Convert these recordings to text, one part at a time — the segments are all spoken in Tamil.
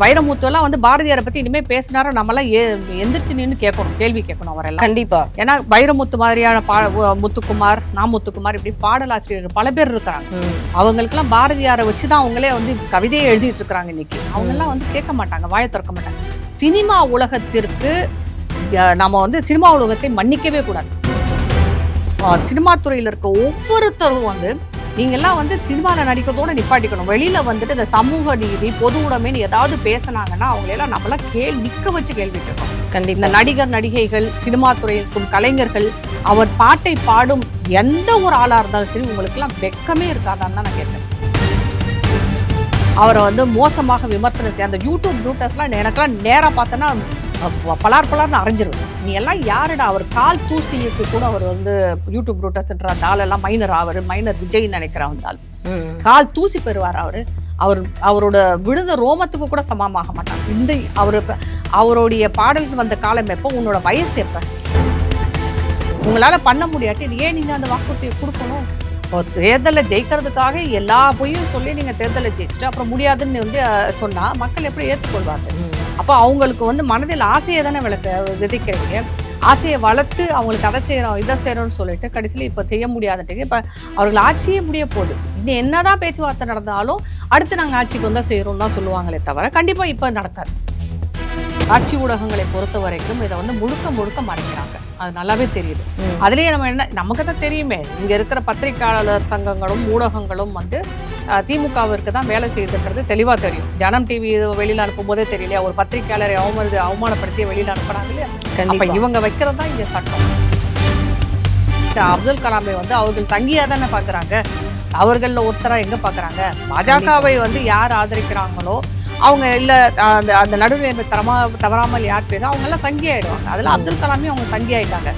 வைரமுத்துவெல்லாம் வந்து பாரதியாரை பத்தி இனிமே பேசினாரோ நம்மளாம் எந்திரிச்சு நின்று கேட்கணும், கேள்வி கேட்கணும் அவரெல்லாம். கண்டிப்பா. ஏன்னா வைரமுத்து மாதிரியான முத்துக்குமார், முத்துக்குமார் இப்படி பாடலாசிரியர்கள் பல பேர் இருக்கிறாங்க. அவங்களுக்கெல்லாம் பாரதியாரை வச்சுதான் அவங்களே வந்து கவிதையை எழுதிட்டு இருக்கிறாங்க. இன்னைக்கு அவங்க எல்லாம் வந்து கேட்க மாட்டாங்க, வாயை திறக்க மாட்டாங்க. சினிமா உலகத்திற்கு நம்ம வந்து சினிமா உலகத்தை மன்னிக்கவே கூடாது. சினிமா துறையில் இருக்க ஒவ்வொருத்தரும் வந்து நீங்கள்லாம் வந்து சினிமாவில் நடிக்கிறதோட நிப்பாட்டிக்கணும். வெளியில் வந்துட்டு இந்த சமூக நீதி, பொது உடைமைன்னு ஏதாவது பேசினாங்கன்னா அவங்களெல்லாம் நம்மளாம் நிற்க வச்சு கேள்வி கேட்கணும். கண்டிப்பாக இந்த நடிகர் நடிகைகள், சினிமா துறையில் இருக்கும் கலைஞர்கள், அவர் பாட்டை பாடும் எந்த ஒரு ஆளாக இருந்தாலும் சரி உங்களுக்கெல்லாம் வெக்கமே இருக்காதான்னு தான் நான் கேட்டேன். அவரை வந்து மோசமாக விமர்சனம் செய்ய அந்த யூடியூப் ப்ரூட்டர்ஸ்லாம் எனக்கெல்லாம் நேராக பார்த்தோன்னா பலார்னு அரைஞ்சிருவேன். நீ எல்லாம் யாருடா? அவர் கால் தூசிக்கு கூட அவர் வந்து யூடியூப் ப்ரூட்டர்ஸ்ன்ற அந்த ஆளெல்லாம் மைனர் விஜய்ன்னு நினைக்கிறான். அந்த ஆள் கால் தூசி பெறுவார். அவரோட விழுந்த ரோமத்துக்கு கூட சமமாக மாட்டாங்க. இந்த அவருடைய பாடலுக்கு வந்த காலம் எப்போ? உன்னோட வயசு எப்போ? உங்களால் பண்ண முடியாட்டி ஏன் நீங்கள் அந்த வாக்குறுதியை கொடுக்கணும்? தேர்தலில் ஜெயிக்கிறதுக்காக எல்லா பொய்யும் சொல்லி நீங்கள் தேர்தலில் ஜெயிச்சுட்டு அப்புறம் முடியாதுன்னு வந்து சொன்னால் மக்கள் எப்படி ஏற்றுக்கொள்வார்கள்? அப்போ அவங்களுக்கு வந்து மனதில் ஆசையை தானே விதைக்கிறீங்க. ஆசையை வளர்த்து அவங்களுக்கு அதை செய்கிறோம் இதை செய்கிறோம்னு சொல்லிட்டு கடைசியில் இப்போ செய்ய முடியாதுட்டீங்க. இப்போ அவர்கள் ஆட்சியே முடிய போகுது. இன்னும் என்ன தான் பேச்சுவார்த்தை நடந்தாலும் அடுத்து நாங்கள் ஆட்சிக்கு வந்தால் செய்கிறோம் தான் சொல்லுவாங்களே தவிர கண்டிப்பாக இப்போ நடக்காது. காட்சி ஊடகங்களை பொறுத்த வரைக்கும் இதை வந்து முழுக்க மறைக்கிறாங்க. அது நல்லாவே தெரியுது. அதுலேயே நமக்கு தான் தெரியுமே, இங்கே இருக்கிற பத்திரிகையாளர் சங்கங்களும் ஊடகங்களும் வந்து திமுகவிற்கு தான் வேலை செய்யுதுன்றது தெளிவாக தெரியும். ஜனம் டிவி வெளியில் அனுப்பும் போதே தெரியலையா? ஒரு பத்திரிகையாளரை அவமானப்படுத்திய வெளியில் அனுப்புறாங்க இல்லையா? அப்போ இவங்க வைக்கிறது தான் இங்கே சட்டம். அப்துல் கலாமை வந்து அவர்கள் சங்கியா தானே பார்க்குறாங்க. அவர்களில் ஒருத்தராக எங்கே பார்க்குறாங்க? பாஜகவை வந்து யார் ஆதரிக்கிறாங்களோ அவங்க இல்லை அந்த நடுநிலைமை தவறாமல் யார் பேர் அவங்க எல்லாம் சங்கி ஆயிடுவாங்க. அதில் அப்துல் கலாமே அவங்க சங்கி ஆயிட்டாங்க.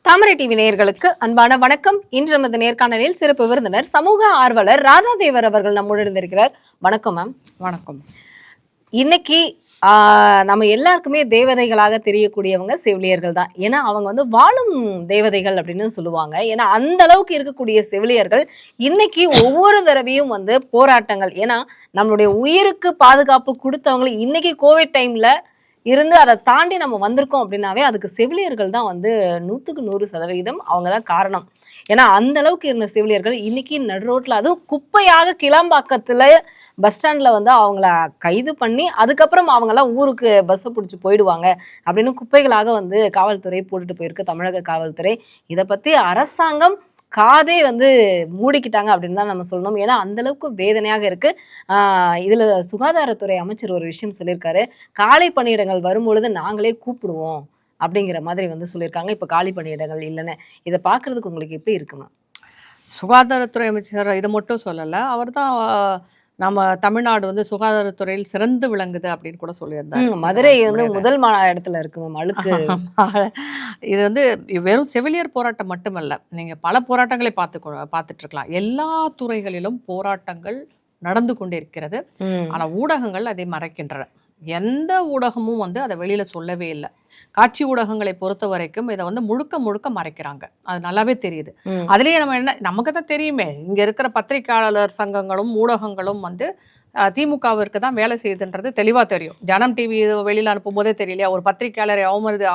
தாமரை டிவி நேயர்களுக்கு அன்பான வணக்கம். இன்று நமது நேர்காணலில் சிறப்பு விருந்தினர் சமூக ஆர்வலர் ராதாதேவர் அவர்கள் நம்முடன் இருந்திருக்கிறார். வணக்கம் மேம். வணக்கம். இன்னைக்கு நம்ம எல்லாருக்குமே தேவதைகளாக தெரியக்கூடியவங்க செவிலியர்கள் தான். ஏன்னா அவங்க வந்து வாழும் தேவதைகள் அப்படின்னு சொல்லுவாங்க. ஏன்னா அந்த அளவுக்கு இருக்கக்கூடிய செவிலியர்கள் இன்னைக்கு ஒவ்வொரு தடவையும் வந்து போராட்டங்கள், ஏன்னா நம்மளுடைய உயிருக்கு பாதுகாப்பு கொடுத்தவங்க இன்னைக்கு கோவிட் டைம்ல இருந்து அதை தாண்டி நம்ம வந்திருக்கோம் அப்படின்னாவே அதுக்கு செவிலியர்கள் தான் வந்து 100% அவங்க தான் காரணம். ஏன்னா அந்த அளவுக்கு இருந்த செவிலியர்கள் இன்னைக்கு நடு ரோட்ல, அதுவும் குப்பையாக கிளம்பாக்கத்துல பஸ் ஸ்டாண்ட்ல வந்து அவங்கள கைது பண்ணி அதுக்கப்புறம் அவங்கெல்லாம் ஊருக்கு பஸ்ஸை பிடிச்சி போயிடுவாங்க அப்படின்னு குப்பைகளாக வந்து காவல்துறை போட்டுட்டு போயிருக்கு தமிழக காவல்துறை. இதை பத்தி அரசாங்கம் காதே வந்து மூடிக்கிட்டாங்க அப்படின்னு தான் நம்ம சொல்லணும். ஏன்னா அந்த அளவுக்கு வேதனையாக இருக்கு. இதுல சுகாதாரத்துறை அமைச்சர் ஒரு விஷயம் சொல்லியிருக்காரு, காலி பணியிடங்கள் வரும்பொழுது நாங்களே கூப்பிடுவோம் அப்படிங்கிற மாதிரி வந்து சொல்லியிருக்காங்க. இப்ப காலி பணியிடங்கள் இல்லைன்னு இதை பாக்குறதுக்கு உங்களுக்கு எப்படி இருக்குமா? சுகாதாரத்துறை அமைச்சர் இதை மட்டும் சொல்லலை, அவர் தான் நம்ம தமிழ்நாடு வந்து சுகாதாரத்துறையில் சிறந்து விளங்குது அப்படின்னு கூட சொல்லியிருந்தாங்க. மதுரை வந்து முதல் இடத்துல இருக்கு அழுக்கு. இது வந்து வெறும் செவிலியர் போராட்டம் மட்டுமல்ல, நீங்க பல போராட்டங்களை பார்த்துட்டு இருக்கலாம். எல்லா துறைகளிலும் போராட்டங்கள் நடந்து கொண்டே இருக்கிறது. ஆனா ஊடகங்கள் அதை மறைக்கின்றன. எந்த ஊடகமும் வந்து அதை வெளியில சொல்லவே இல்லை. காட்சி ஊடகங்களை பொறுத்த வரைக்கும் இதை வந்து முழுக்க மறைக்கிறாங்க. அது நல்லாவே தெரியுது. அதுலயே நமக்கு தான் தெரியுமே, இங்க இருக்கிற பத்திரிகையாளர் சங்கங்களும் ஊடகங்களும் வந்து திமுகவிற்கு தான் வேலை செய்யுதுன்றது தெளிவா தெரியும். ஜனம் டிவி வெளியில அனுப்பும் போதே தெரியலையா? ஒரு பத்திரிகையாளரை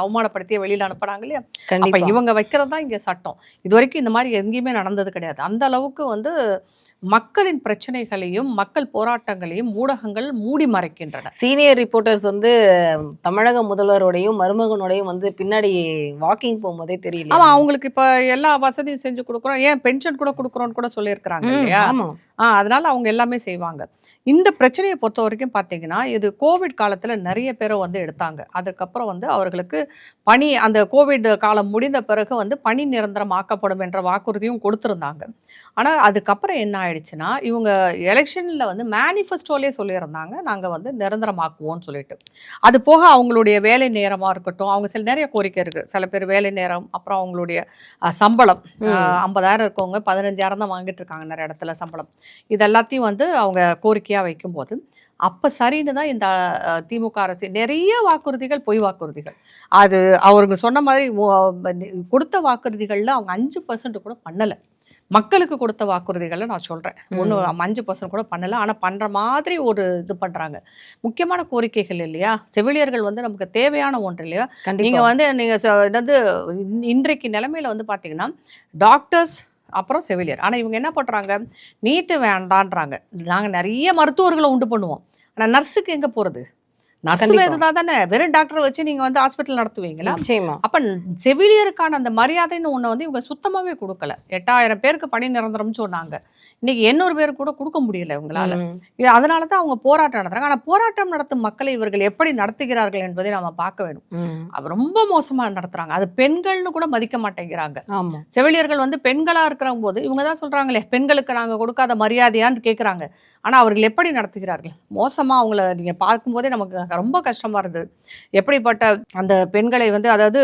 அவமானப்படுத்திய வெளியில அனுப்புறாங்க இல்லையா? அப்ப இவங்க வைக்கிறது தான் இங்க சட்டம். இது வரைக்கும் இந்த மாதிரி எங்கேயுமே நடந்தது கிடையாது. அந்த அளவுக்கு வந்து மக்களின் பிரச்சனைகளையும் மக்கள் போராட்டங்களையும் ஊடகங்கள் மூடி மறைக்கின்றன. சீனியர் ரிப்போர்ட்டர்ஸ் வந்து தமிழக முதல்வரோடையும் மருமகனோடையும் வந்து பின்னாடி வாக்கிங் போகும்போதே தெரியல. ஆமா, அவங்களுக்கு இப்ப எல்லா வசதியும் செஞ்சு கொடுக்குறோம், ஏன் பென்ஷன் கூட கொடுக்குறோம்னு கூட சொல்லியிருக்கிறாங்க இல்லையா? அதனால அவங்க எல்லாமே செய்வாங்க. இந்த பிரச்சனையை பொறுத்த வரைக்கும் பார்த்தீங்கன்னா, இது கோவிட் காலத்துல நிறைய பேர வந்து எடுத்தாங்க. அதுக்கப்புறம் வந்து அவர்களுக்கு அந்த கோவிட் காலம் முடிந்த பிறகு வந்து பணி நிரந்தரம் ஆக்கப்படும் என்ற வாக்குறுதியும் கொடுத்திருந்தாங்க. ஆனா, அதுக்கப்புறம் என்ன ஆயிடுச்சுன்னா, இவங்க எலெக்ஷன்ல வந்து மேனிஃபெஸ்டோலயே சொல்லியிருந்தாங்க, நாங்க வந்து நிரந்தரமாக்குவோம்னு சொல்லிட்டு. அது போக அவங்களுடைய வேலை நேரமா இருக்கட்டும், அவங்க நிறைய கோரிக்கை இருக்கு. சில பேர் வேலை நேரம், அப்புறம் அவங்களுடைய சம்பளம். 50,000 இருக்கவங்க 15,000 தான் வாங்கிட்டு இருக்காங்க நிறைய இடத்துல சம்பளம். இது எல்லாத்தையும் வந்து அவங்க கோரிக்கையா வைக்கும்போது, அப்ப சரின்னு தான் இந்த திமுக அரசு நிறைய வாக்குறுதிகள், பொய் வாக்குறுதிகள். அது அவருங்க சொன்ன மாதிரி கொடுத்த வாக்குறுதிகள்ல அவங்க 5% கூட பண்ணல. மக்களுக்கு கொடுத்த வாக்குறுதிகளை நான் சொல்றேன். ஒன்றும் 5% கூட பண்ணல. ஆனா பண்ற மாதிரி ஒரு இது பண்றாங்க. முக்கியமான கோரிக்கைகள் இல்லையா? செவிலியர்கள் வந்து நமக்கு தேவையான ஒன்று இல்லையா? நீங்க வந்து என்னது இன்றைக்கு நிலைமையில வந்து பாத்தீங்கன்னா, டாக்டர்ஸ் அப்புறம் செவிலியர். ஆனா இவங்க என்ன பண்றாங்க? நீட்டு வேண்டான்றாங்க. நாங்க நிறைய மருத்துவர்களை உண்டு பண்ணுவோம். ஆனா நர்ஸுக்கு எங்க போறது? நர்ஸ் இருந்தா தானே வெறும் டாக்டரை வச்சு நீங்க வந்து ஹாஸ்பிட்டல் நடத்துவீங்களா? அப்ப செவிலியருக்கான அந்த மரியாதைன்னு ஒண்ணு வந்து இவங்க சுத்தமாவே கொடுக்கல. 8,000 பேருக்கு பணி நிரந்தரம்னு சொன்னாங்க. இன்னைக்கு 800 பேருக்கு கூட கொடுக்க முடியல இவங்களால. அதனாலதான் அவங்க போராட்டம் நடத்துறாங்க. ஆனா போராட்டம் நடத்தும் மக்களை இவர்கள் எப்படி நடத்துகிறார்கள் என்பதை நாம பார்க்க வேண்டும். ரொம்ப மோசமா நடத்துறாங்க. அது பெண்கள்னு கூட மதிக்க மாட்டேங்கிறாங்க. செவிலியர்கள் வந்து பெண்களா இருக்கிற போது இவங்க தான் சொல்றாங்களே, பெண்களுக்கு நாங்க கொடுக்காத மரியாதையான்னு கேட்கிறாங்க. ஆனா அவர்கள் எப்படி நடத்துகிறார்கள்? மோசமா அவங்கள நீங்க பார்க்கும்போதே நமக்கு ரொம்ப கஷ்டமா இருந்தது. எப்படிப்பட்ட அந்த பெண்களை வந்து, அதாவது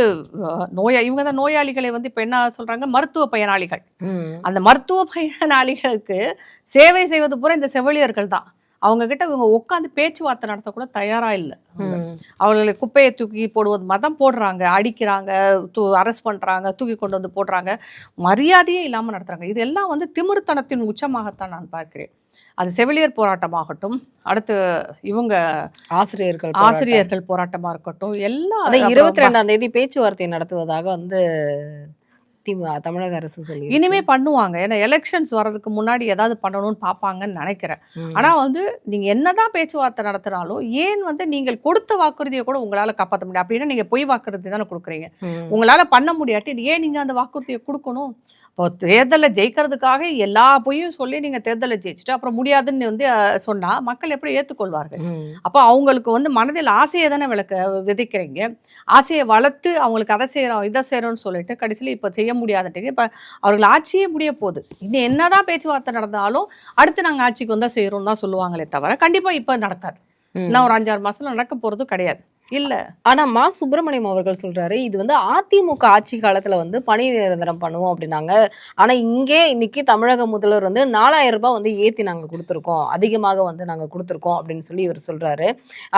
இவங்க தான் நோயாளிகளை வந்து இப்ப என்ன சொல்றாங்க, மருத்துவ பயனாளிகள். அந்த மருத்துவ பயனாளிகளுக்கு சேவை செய்வது பூரா இந்த செவிலியர்கள் தான். அவங்க கிட்ட இவங்க உட்காந்து பேச்சுவார்த்தை நடத்த கூட தயாரா இல்லை. அவர்களை குப்பையை தூக்கி போடுவது மதம் போடுறாங்க, அடிக்கிறாங்க, அரெஸ்ட் பண்றாங்க, தூக்கி கொண்டு வந்து போடுறாங்க, மரியாதையே இல்லாம நடத்துறாங்க. இதெல்லாம் வந்து திமிருத்தனத்தின் உச்சமாகத்தான் நான் பார்க்கிறேன். அது செவிலியர் போராட்டமாகட்டும், அடுத்து இவங்க ஆசிரியர்கள் போராட்டமா இருக்கட்டும், எல்லாம் 22ஆம் தேதி பேச்சுவார்த்தை நடத்துவதாக வந்து தமிழக அரசு சொல்லி இனிமே பண்ணுவாங்க. ஏன்னா எலெக்ஷன்ஸ் வர்றதுக்கு முன்னாடி ஏதாவது பண்ணணும்னு பார்ப்பாங்கன்னு நினைக்கிறேன். ஆனா வந்து நீங்க என்னதான் பேச்சுவார்த்தை நடத்தினாலும், ஏன் வந்து நீங்கள் கொடுத்த வாக்குறுதியை கூட உங்களால காப்பாற்ற முடியும்? அப்படின்னா நீங்க பொய் வாக்குறுதி தானே கொடுக்குறீங்க. உங்களால பண்ண முடியாட்டி ஏன் நீங்க அந்த வாக்குறுதியை கொடுக்கணும்? இப்போ தேர்தலில் ஜெயிக்கிறதுக்காக எல்லா பொய்யும் சொல்லி நீங்கள் தேர்தலில் ஜெயிச்சுட்டு அப்புறம் முடியாதுன்னு வந்து சொன்னால் மக்கள் எப்படி ஏற்றுக்கொள்வார்கள்? அப்போ அவங்களுக்கு வந்து மனதில் ஆசையை தானே விதைக்கிறீங்க. ஆசையை வளர்த்து அவங்களுக்கு அதை செய்கிறோம் இதை செய்கிறோம்னு சொல்லிட்டு கடைசியில் இப்போ செய்ய முடியாதுட்டீங்க. இப்போ அவர்கள் ஆட்சியே முடிய போகுது. இன்னும் என்னதான் பேச்சுவார்த்தை நடந்தாலும் அடுத்து நாங்கள் ஆட்சிக்கு வந்தால் செய்கிறோம் தான் சொல்லுவாங்களே தவிர கண்டிப்பாக இப்போ நடக்காது. இன்னும் ஒரு 5-6 மாசத்துல நடக்க போறது கிடையாது. இல்ல. ஆனா மா சுப்பிரமணியம் அவர்கள் சொல்றாரு, இது வந்து அதிமுக ஆட்சி காலத்துல வந்து பணி நிரந்தரம் பண்ணுவோம் அப்படின்னாங்க. ஆனா இங்கே இன்னைக்கு தமிழக முதல்வர் வந்து 4,000 ரூபாய் வந்து ஏத்தி நாங்க கொடுத்துருக்கோம், அதிகமாக வந்து நாங்க கொடுத்துருக்கோம் அப்படின்னு சொல்லி இவர் சொல்றாரு.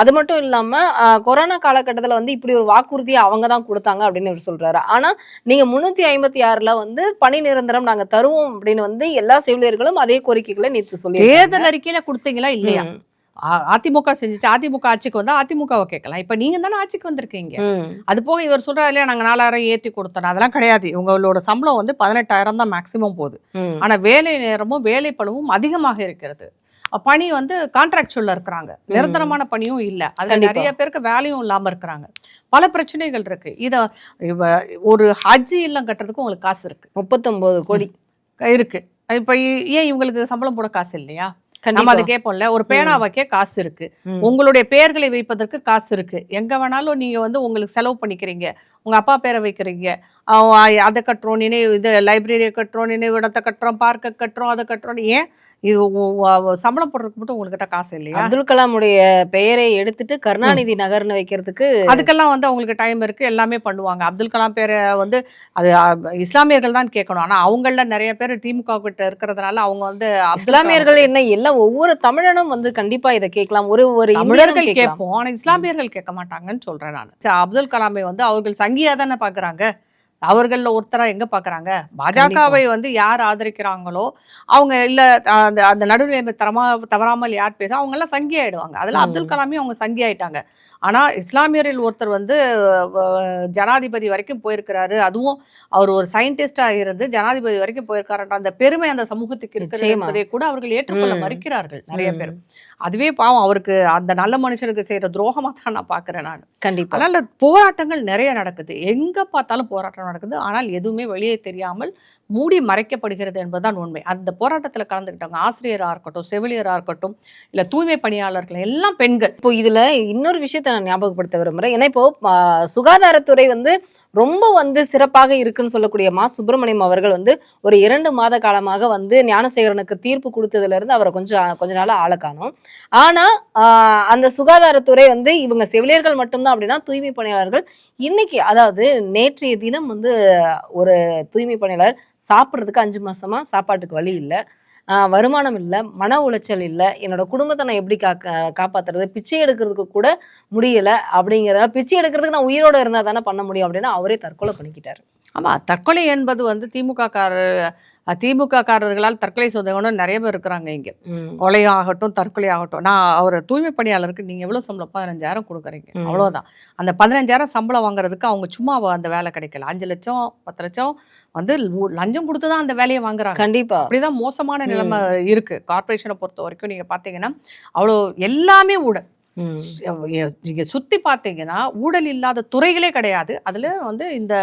அது மட்டும் இல்லாம கொரோனா காலகட்டத்துல வந்து இப்படி ஒரு வாக்குறுதியை அவங்க தான் கொடுத்தாங்க அப்படின்னு இவர் சொல்றாரு. ஆனா நீங்க 356ல வந்து பணி நிரந்தரம் நாங்க தருவோம் அப்படின்னு வந்து எல்லா செவிலியர்களும் அதே கோரிக்கைகளை நேற்று சொல்லி தேர்தல் அறிக்கையில கொடுத்தீங்களா இல்லையா? அதிமுக செஞ்சுச்சு. அதிமுக ஆட்சிக்கு வந்தா அதிமுகவை கேட்கலாம். இப்ப நீங்க தானே ஆட்சிக்கு வந்திருக்கீங்க. அது போக இவர் சொல்றாரு இல்லையா, நாங்க 4,000 ஏற்றி கொடுத்தோம். அதெல்லாம் கிடையாது. உங்களோட சம்பளம் வந்து 18,000 தான் மேக்சிமம் போகுது. ஆனா வேலை நேரமும் வேலை பளுவும் அதிகமாக இருக்கிறது. பணி வந்து கான்ட்ராக்சுவல்ல இருக்கிறாங்க, நிரந்தரமான பணியும் இல்ல. அதுல நிறைய பேருக்கு வேலையும் இல்லாம இருக்கிறாங்க. பல பிரச்சனைகள் இருக்கு. ஒரு ஹஜ் இல்லம் கட்டுறதுக்கு உங்களுக்கு காசு இருக்கு, 39 கோடி இருக்கு. இப்ப ஏன் இவங்களுக்கு சம்பளம் போட காசு இல்லையா? நம்ம அதை கேட்போம்ல. ஒரு பேனா வைக்க காசு இருக்கு, உங்களுடைய பெயர்களை வைப்பதற்கு காசு இருக்கு. எங்க வேணாலும் நீங்க வந்து உங்களுக்கு செலவு பண்ணிக்கிறீங்க. உங்க அப்பா பேரை வைக்கிறீங்க, அதை கட்டுறோம், இது லைப்ரரியை கட்டுறோம், நினைவிடத்தை கட்டுறோம், பார்க்க கட்டுறோம், அதை கட்டுறோம். ஏன் இது சம்பளம் போடுறதுக்கு மட்டும் உங்ககிட்ட காசு இல்லையா? அப்துல் கலாமுடைய பெயரை எடுத்துட்டு கருணாநிதி நகர்னு வைக்கிறதுக்கு அதுக்கெல்லாம் வந்து அவங்களுக்கு டைம் இருக்கு, எல்லாமே பண்ணுவாங்க. அப்துல் கலாம் பேரை வந்து அது இஸ்லாமியர்கள் தான் கேட்கணும். ஆனா அவங்கள நிறைய பேர் திமுக கிட்ட இருக்கிறதுனால அவங்க வந்து இஸ்லாமியர்கள் என்ன எல்லாம் ஒவ்வொரு தமிழனும் வந்து கண்டிப்பா இதை கேட்கலாம். ஒரு தமிழர்கள் கேட்போம், ஆனா இஸ்லாமியர்கள் கேட்க மாட்டாங்கன்னு சொல்றேன் நான். அப்துல் கலாமை வந்து அவர்கள் சங்கியா தானே பாக்குறாங்க. அவர்கள ஒருத்தரா எங்க பாக்குறாங்க? பாஜகவை வந்து யார் ஆதரிக்கிறாங்களோ அவங்க, இல்ல அந்த நடுநிலைமை தவறாமல் யார் பேச அவங்க எல்லாம் சங்கி ஆயிடுவாங்க. அதுல அப்துல் கலாமே அவங்க சங்கி ஆயிட்டாங்க. ஆனா இஸ்லாமியரில் ஒருத்தர் வந்து ஜனாதிபதி வரைக்கும் போயிருக்கிறாரு. அதுவும் அவர் ஒரு சயின்டிஸ்டா இருந்து ஜனாதிபதி வரைக்கும் போயிருக்காருன்ற அந்த பெருமை அந்த சமூகத்துக்கு இருக்கிறது என்பதை கூட அவர்கள் ஏற்றுக்கொள்ள மறுக்கிறார்கள் நிறைய பேர். அதுவே பாவம் அவருக்கு அந்த நல்ல மனுஷனுக்கு செய்யற துரோகமா தான் நான் பாக்குறேன் நான். கண்டிப்பா. அதனால போராட்டங்கள் நிறைய நடக்குது, எங்க பார்த்தாலும் போராட்டம் நடக்குது. ஆனால் எதுவுமே வெளியே தெரியாமல் மூடி மறைக்கப்படுகிறது என்பதுதான் உண்மை. அந்த போராட்டத்துல கலந்துக்கிட்டவங்க ஆசிரியரா இருக்கட்டும், செவிலியரா இருக்கட்டும், இல்ல தூய்மை பணியாளர்கள் எல்லாம் பெண்கள். இப்போ இதுல இன்னொரு விஷயத்தை நான் ஞாபகப்படுத்த விரும்புறேன். ஏன்னா இப்போ சுகாதாரத்துறை வந்து ரொம்ப வந்து சிறப்பாக இருக்குன்னு சொல்லக்கூடிய மா சுப்பிரமணியம் அவர்கள் வந்து ஒரு 2 மாத காலமாக வந்து ஞானசேகரனுக்கு தீர்ப்பு கொடுத்ததுல இருந்து அவரை கொஞ்ச நாளா ஆள காணோம். ஆனா அந்த சுகாதாரத்துறை வந்து இவங்க செவிலியர்கள் மட்டும்தான் அப்படின்னா, தூய்மை பணியாளர்கள் இன்னைக்கு, அதாவது நேற்றைய தினம் வந்து ஒரு தூய்மை பணியாளர் சாப்பிட்றதுக்கு 5 மாசமா சாப்பாட்டுக்கு வழி இல்லை, வருமானம் இல்லை, மன உளைச்சல் இல்லை, என்னோட குடும்பத்தை நான் எப்படி காப்பாத்துறது, பிச்சை எடுக்கிறதுக்கு கூட முடியல அப்படிங்கிற, பிச்சை எடுக்கிறதுக்கு நான் உயிரோட இருந்தா தானே பண்ண முடியும் அப்படின்னா அவரே தற்கொலை பண்ணிக்கிட்டாரு. ஆமா, தற்கொலை என்பது வந்து திமுக காரர்களால் தற்கொலை சொந்தங்களும் நிறைய பேர் இருக்கிறாங்க இங்க. கொலையாகட்டும் தற்கொலை ஆகட்டும். நான் அவர் தூய்மை பணியாளருக்கு நீங்க எவ்வளவு சம்பளம்? 15,000 கொடுக்குறீங்க, அவ்வளவுதான். அந்த 15,000 சம்பளம் வாங்குறதுக்கு அவங்க சும்மா அந்த வேலை கிடைக்கல. 5 லட்சம் 10 லட்சம் வந்து லஞ்சம் கொடுத்துதான் அந்த வேலையை வாங்குறாங்க. கண்டிப்பா. அப்படிதான் மோசமான நிலைமை இருக்கு. கார்பரேஷனை பொறுத்த வரைக்கும் நீங்க பாத்தீங்கன்னா அவ்வளோ எல்லாமே ஊழல். நீங்க சுத்தி பார்த்தீங்கன்னா ஊழல் இல்லாத துறைகளே கிடையாது. அதுல வந்து இந்த